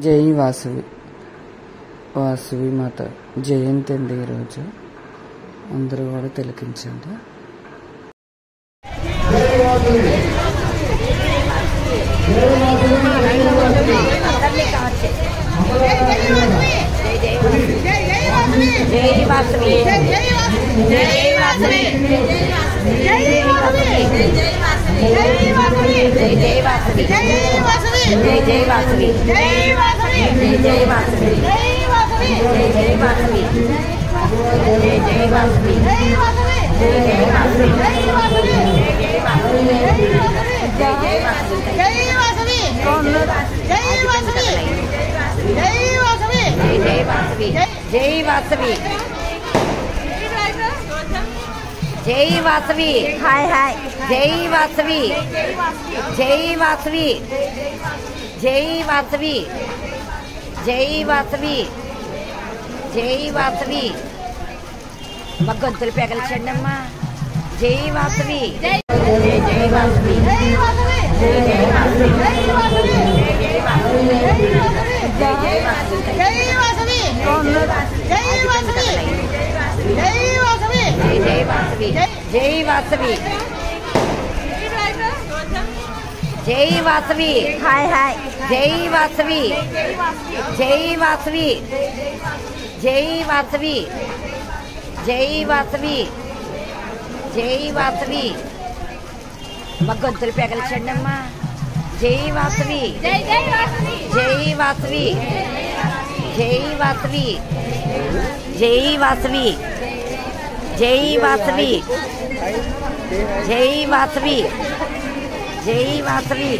జై వాసవి వాసవి మాత జయంతి అండి ఈరోజు. అందరూ కూడా తిలకించండి. जय वासवी हाय हाय जय वासवी जय वासवी जय वासवी जय वासवी जय वासवी भगवंतुल पेगलचंडम्मा जय वासवी जय वासवी जय वासवी जय वासवी जय वासवी जय वासवी जय वासवी जय वासवी जय वासवी जय वासवी जय वासवी जय वासवी हाय हाय जय वासवी जय वासवी जय वासवी जय वासवी जय वासवी भगवंतुल पेगलचंडम्मा जय वासवी जय वासवी जय वासवी जय वासवी जय वासवी जय वासवी जय वासवी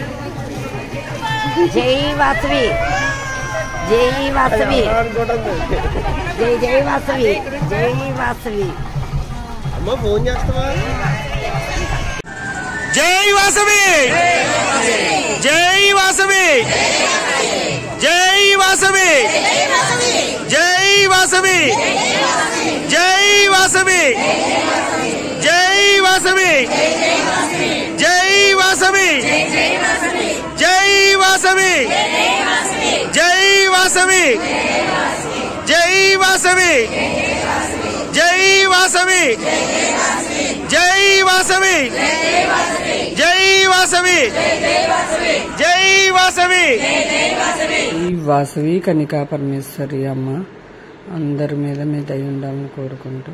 जय वासवी जय वासवी जय जय वासवी जय वासवी अम्मा फोन చేస్తావా जय वासवी जय वासवी जय वासवी जय वासवी जय वासवी जय वासवी जय वासवी जय वासवी जय वासवी जय वासवी जय वासवी जय वासवी जय वासवी जय वासवी ఈ వాసవి కనికా పరమేశ్వరి అమ్మ అందరి మీద మీ దయ ఉండాలని కోరుకుంటూ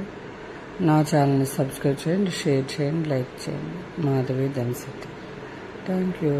నా ఛానల్ని సబ్స్క్రైబ్ చేయండి, షేర్ చేయండి, లైక్ చేయండి. మాధవి ధనశక్తి. Thank you.